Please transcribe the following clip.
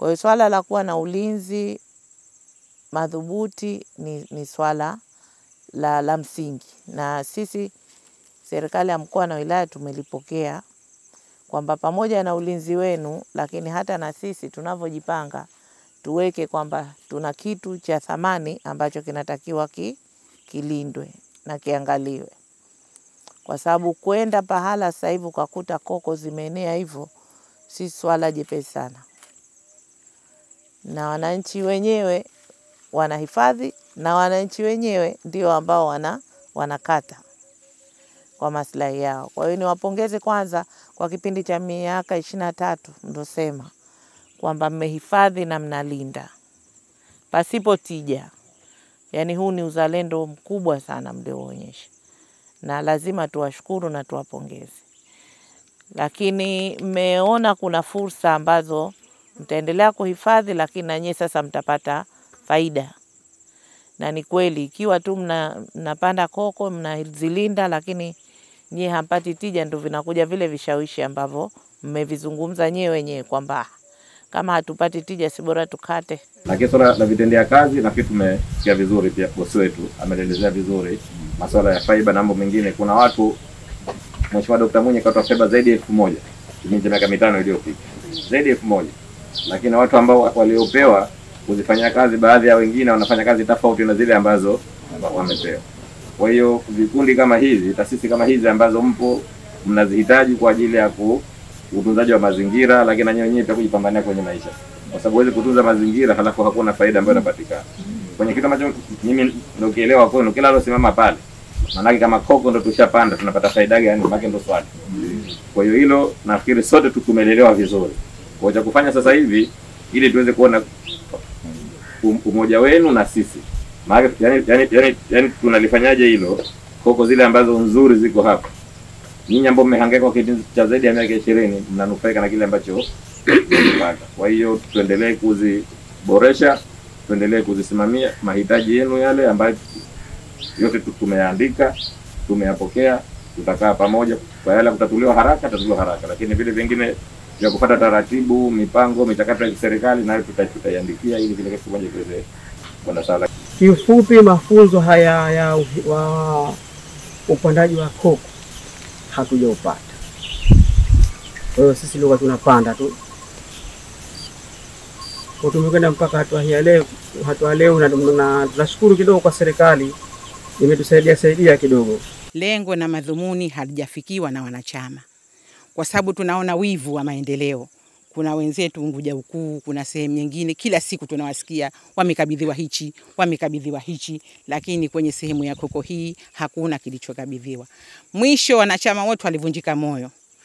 Kwa hiyo swala la kuwa na ulinzi madhubuti ni swala la msingi, na sisi serikali ya mkoa na wilaya tumelipokea kwamba pamoja na ulinzi wenu, lakini hata na sisi tunavyojipanga tuweke kwamba tuna kitu cha thamani ambacho kinatakiwa kilindwe na kiangaliwe. Kwa sababu kwenda pahala sasa hivi ukakuta koko zimeenea hivyo si swala jepesi sana. Na wananchi wenyewe wanahifadhi, na wananchi wenyewe ndio ambao wanakata kwa maslahi yao. Kwa hiyo niwapongeze kwanza kwa kipindi cha miaka 23 ndosema kwamba mmehifadhi na mnalinda pasipo tija. Yani huu ni uzalendo mkubwa sana mlioonyesha, na lazima tuwashukuru na tuwapongeze. Lakini mmeona kuna fursa ambazo mtaendelea kuhifadhi, lakini na nyinyi sasa mtapata faida. Na ni kweli ikiwa tu mnapanda koko mnazilinda, lakini nyinyi hampati tija, ndio vinakuja vile vishawishi ambavyo mmevizungumza nyewe wenyewe kwamba kama hatupati tija si bora tukate. Lakini swala la vitendea kazi na kitu tumesikia vizuri, pia bosi wetu ameelezea vizuri masuala ya fiber na mambo mengine. Kuna watu, Mheshimiwa Dr. Mwinyi katoa fiber zaidi ya 1000 kipindi cha miaka 5 iliyopita, zaidi ya 1000. Lakini watu ambao waliopewa kuzifanya kazi, baadhi ya wengine wanafanya kazi tofauti na zile ambazo wamepewa. Kwa hiyo vikundi kama hizi, taasisi kama hizi ambazo mpo mnazihitaji kwa ajili ya utunzaji wa mazingira, lakini na wenyewe pia kujipambania kwenye maisha. Kwa sababu huwezi kutunza mazingira halafu hakuna faida ambayo inapatikana. Kwenye kitu ambacho mimi ndio kielewa kwa kila alosimama pale. Maana kama koko ndo tushapanda tunapata faida gani? Maana ndo swali. Kwa hiyo hilo nafikiri sote tukumelelewa vizuri. Kwa cha kufanya sasa hivi ili tuweze kuona umoja wenu na sisi. Maana yani tunalifanyaje hilo? Koko zile ambazo nzuri ziko hapa. Ninyi ambao mmehangaika kwa kipindi cha zaidi ya miaka 20 mnanufaika na kile ambacho mmepata. Kwa hiyo tuendelee kuziboresha, tuendelee kuzisimamia mahitaji yenu yale ambayo yote tumeandika, tumeyapokea, tutakaa pamoja kwa yale kutatuliwa haraka, lakini vile vingine vya kufuata taratibu, mipango, michakato ya serikali nayo tutaiandikia ili kile kitu kimoja kiweze kwenda sawa. Kiufupi, mafunzo haya ya upandaji wa koko hatujaupata. Kwa hiyo sisi leo tunapanda tu. Kwa tumekwenda mpaka hatua leo na tunashukuru kidogo kwa serikali imetusaidia kidogo. Lengo na madhumuni halijafikiwa na wanachama, kwa sababu tunaona wivu wa maendeleo. Kuna wenzetu Unguja Ukuu, kuna sehemu nyingine kila siku tunawasikia wamekabidhiwa hichi, lakini kwenye sehemu ya koko hii hakuna kilichokabidhiwa. Mwisho wanachama wote walivunjika moyo.